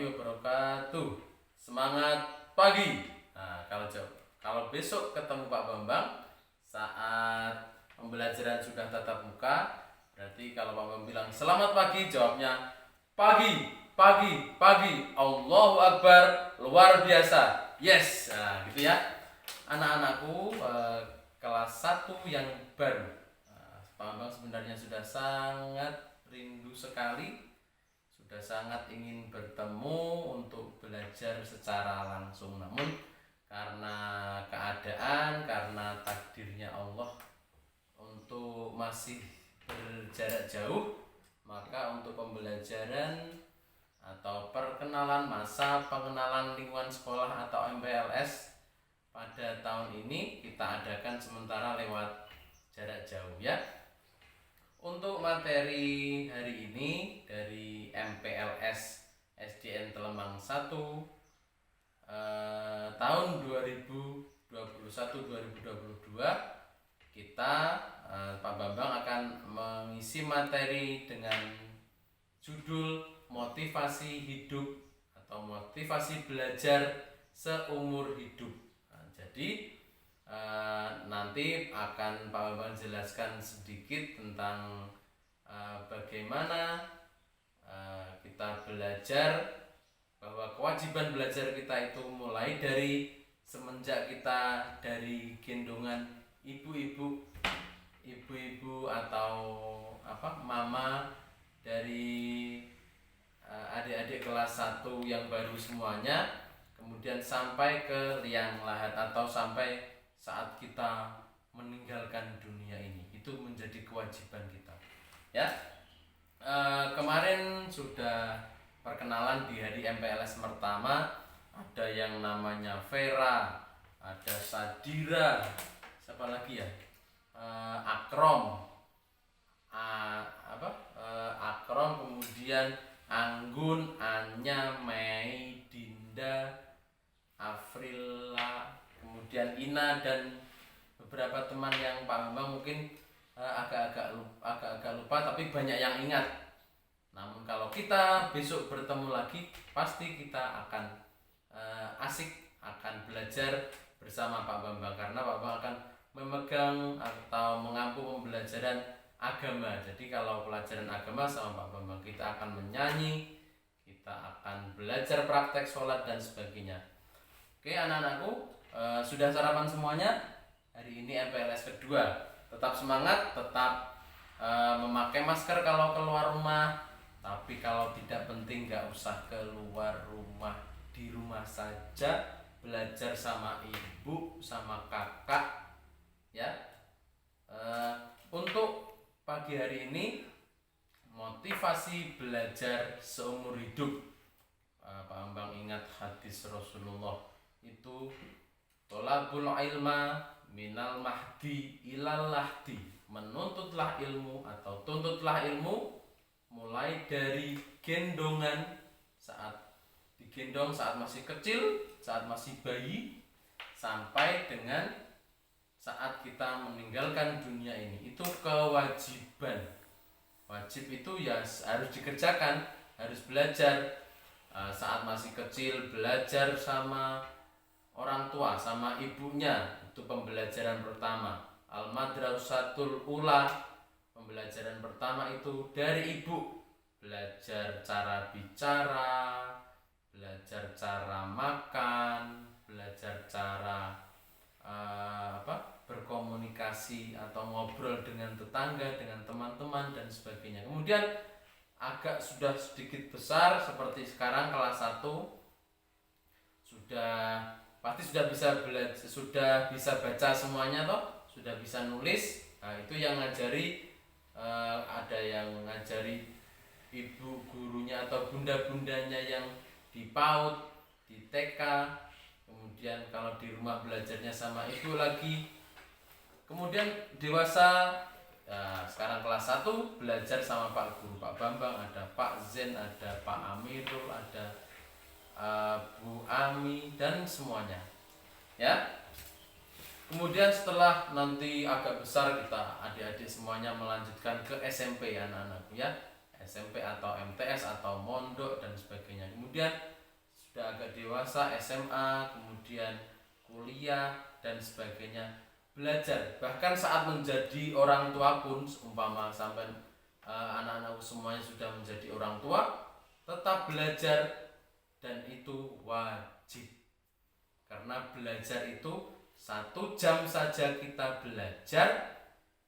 warahmatullahi wabarakatuh. Semangat pagi. Nah, kalau besok ketemu Pak Bambang saat pembelajaran sudah tatap muka, berarti kalau Pak Bambang bilang selamat pagi, jawabnya pagi, pagi, pagi. Allahu Akbar, luar biasa. Yes, nah, gitu ya. Anak-anakku kelas 1 yang baru. Pak Bambang sebenarnya sudah sangat rindu sekali, sudah sangat ingin bertemu untuk belajar secara langsung, namun karena keadaan, karena takdirnya Allah untuk masih berjarak jauh, maka untuk pembelajaran atau perkenalan masa pengenalan lingkungan sekolah atau MPLS pada tahun ini kita adakan sementara lewat jarak jauh ya. Untuk materi hari ini dari MPLS SDN Telemang 1 tahun 2021-2022 kita Pak Bambang akan mengisi materi dengan judul motivasi hidup atau motivasi belajar seumur hidup. Jadi nanti akan Pak Bambang jelaskan sedikit tentang bagaimana kita belajar, bahwa kewajiban belajar kita itu mulai dari semenjak kita dari gendongan ibu-ibu atau mama, dari adik-adik kelas 1 yang baru semuanya, kemudian sampai ke liang lahat atau sampai saat kita meninggalkan dunia ini. Itu menjadi kewajiban kita ya. Kemarin sudah perkenalan di hari MPLS pertama, ada yang namanya Vera, ada Sadira, siapa lagi ya, Akrom, Akrom, kemudian Anggun, Anya, Mei, Dinda, Afrila, kemudian Ina, dan beberapa teman yang Pak Bambang mungkin agak-agak lupa, tapi banyak yang ingat. Namun kalau kita besok bertemu lagi, pasti kita akan asik, akan belajar bersama Pak Bambang, karena Pak Bambang akan memegang atau mengampu pembelajaran agama. Jadi kalau pelajaran agama sama Pak Bambang, kita akan menyanyi, kita akan belajar praktek sholat dan sebagainya. Oke anak-anakku, sudah sarapan semuanya? Hari ini MPLS kedua. Tetap semangat, tetap memakai masker kalau keluar rumah. Tapi kalau tidak penting gak usah keluar rumah, di rumah saja belajar sama ibu, sama kakak ya. Untuk pagi hari ini motivasi belajar seumur hidup. Pak Bambang ingat hadis Rasulullah itu, tolabul ilma minal mahdi ilal lahdi, menuntutlah ilmu atau tuntutlah ilmu mulai dari gendongan, saat digendong saat masih kecil, saat masih bayi, sampai dengan saat kita meninggalkan dunia ini. Itu kewajiban. Wajib itu ya harus dikerjakan, harus belajar. Saat masih kecil belajar sama orang tua, sama ibunya, itu pembelajaran pertama. Al-Madrasatul Ula, pembelajaran pertama itu dari ibu. Belajar cara bicara, belajar cara makan, belajar cara berkomunikasi atau ngobrol dengan tetangga, dengan teman-teman dan sebagainya. Kemudian agak sudah sedikit besar seperti sekarang kelas 1, pasti sudah bisa belajar, sudah bisa baca semuanya toh, sudah bisa nulis. Nah, itu yang ngajari, ada yang ngajari ibu gurunya atau bunda-bundanya yang di PAUD, di TK. Kemudian kalau di rumah belajarnya sama ibu lagi. Kemudian dewasa, sekarang kelas 1 belajar sama Pak Guru, Pak Bambang, ada Pak Zen, ada Pak Amirul, ada Bu Ami dan semuanya ya. Kemudian setelah nanti agak besar, kita adik-adik semuanya melanjutkan ke SMP ya anak-anakku ya, SMP atau MTS atau mondok dan sebagainya. Kemudian sudah agak dewasa, SMA, kemudian kuliah dan sebagainya, belajar. Bahkan saat menjadi orang tua pun, umpama sampai anak-anakku semuanya sudah menjadi orang tua, tetap belajar, dan itu wajib. Karena belajar itu 1 jam saja kita belajar,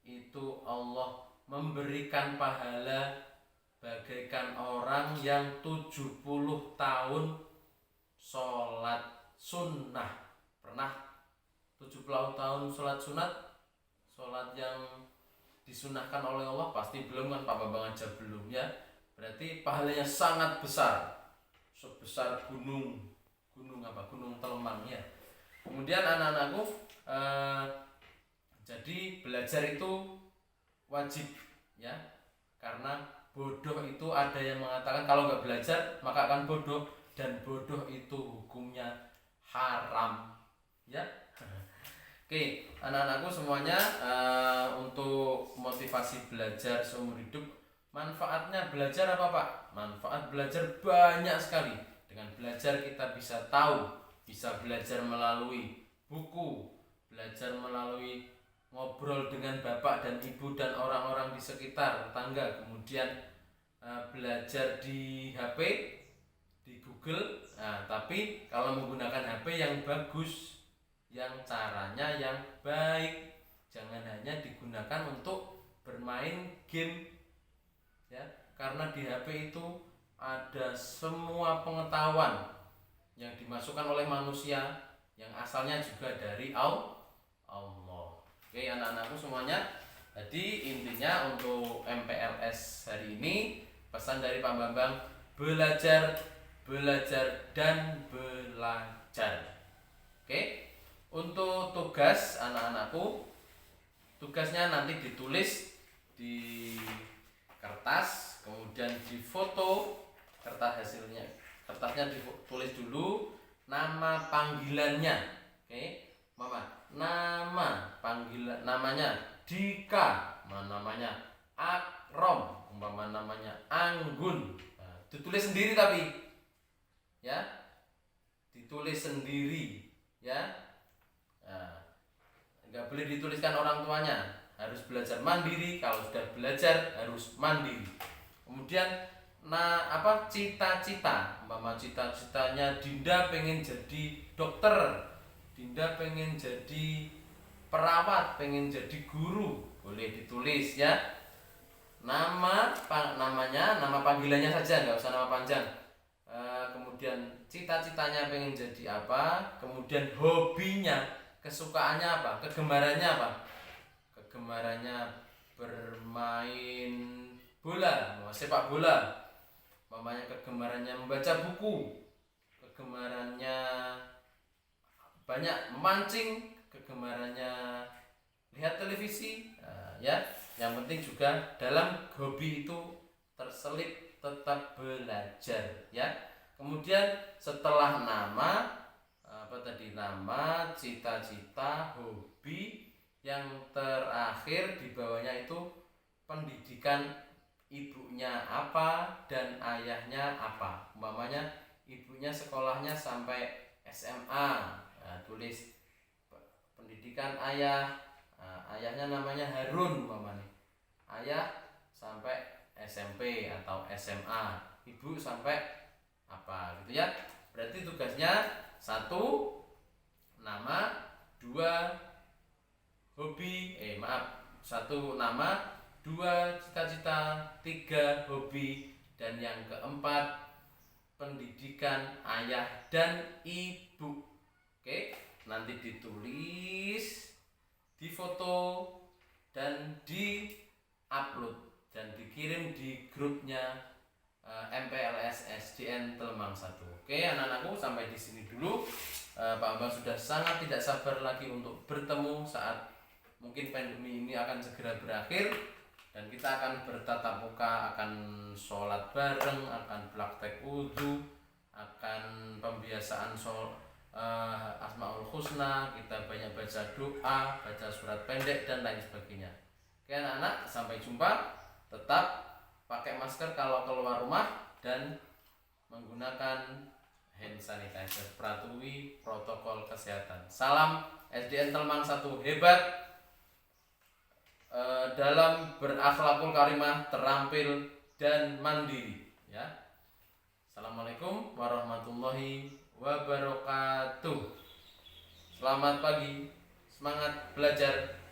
itu Allah memberikan pahala bagaikan orang yang 70 tahun sholat sunnah. Pernah 70 tahun sholat sunat? Sholat yang disunahkan oleh Allah? Pasti belum kan Pak Bambang aja belum ya. Berarti pahalanya sangat besar, sebesar gunung Telemang ya. Kemudian anak-anakku, jadi belajar itu wajib ya, karena bodoh itu ada yang mengatakan kalau nggak belajar maka akan bodoh, dan bodoh itu hukumnya haram ya. Oke, anak-anakku semuanya, untuk motivasi belajar seumur hidup, manfaatnya belajar apa Pak? Manfaat belajar banyak sekali. Dengan belajar kita bisa tahu, bisa belajar melalui buku, belajar melalui ngobrol dengan bapak dan ibu dan orang-orang di sekitar, tetangga, kemudian belajar di HP, di Google. Nah, tapi kalau menggunakan HP yang bagus, yang caranya yang baik, jangan hanya digunakan untuk bermain game ya, karena di HP itu ada semua pengetahuan yang dimasukkan oleh manusia yang asalnya juga dari Allah. Oke anak-anakku semuanya, jadi intinya untuk MPLS hari ini, pesan dari Pak Bambang, belajar dan belajar. Oke. Untuk tugas anak-anakku, tugasnya nanti ditulis di kertas, kemudian difoto kertasnya ditulis dulu nama panggilannya. Oke, Mama, nama panggilan, namanya Dika, namanya Akrom, umpama namanya Anggun. Nah, ditulis sendiri tapi ya, ditulis sendiri ya. Nah, nggak boleh dituliskan orang tuanya, harus belajar mandiri. Kalau sudah belajar harus mandiri. Kemudian cita-cita, umpama cita-citanya Dinda pengen jadi dokter, Dinda pengen jadi perawat, pengen jadi guru, boleh ditulis ya. Nama panggilannya saja, nggak usah nama panjang. Kemudian cita-citanya pengen jadi apa, kemudian hobinya, kesukaannya apa, kegemarannya apa, kegemarannya bermain bola, sepak bola, mamanya kegemarannya membaca buku, kegemarannya banyak memancing, kegemarannya lihat televisi. Nah, ya, yang penting juga dalam hobi itu terselip tetap belajar ya. Kemudian setelah nama, nama, cita-cita, hobi, yang terakhir di bawahnya itu pendidikan, ibunya apa dan ayahnya apa. Umpamanya ibunya sekolahnya sampai SMA, nah, tulis pendidikan ayah. Nah, ayahnya namanya Harun umpamanya, ayah sampai SMP atau SMA, ibu sampai apa gitu ya. Berarti tugasnya 1 nama, 2 hobi, 1 nama, 2 cita-cita, 3 hobi, dan yang keempat pendidikan ayah dan ibu. Oke, nanti ditulis, difoto, dan di-upload dan dikirim di grupnya MPLS SDN Telemang 1. Oke anak-anakku, sampai di sini dulu. Pak Bambang sudah sangat tidak sabar lagi untuk bertemu saat mungkin pandemi ini akan segera berakhir dan kita akan bertatap muka, akan sholat bareng, akan praktek wudhu, akan pembiasaan Asmaul Husna, kita banyak baca doa, baca surat pendek dan lain sebagainya. Oke anak-anak, sampai jumpa. Tetap pakai masker kalau keluar rumah dan menggunakan hand sanitizer, patuhi protokol kesehatan. Salam SDN Telmang 1 hebat dalam berakhlakul karimah, terampil dan mandiri ya. Assalamualaikum warahmatullahi wabarakatuh. Selamat pagi, semangat belajar.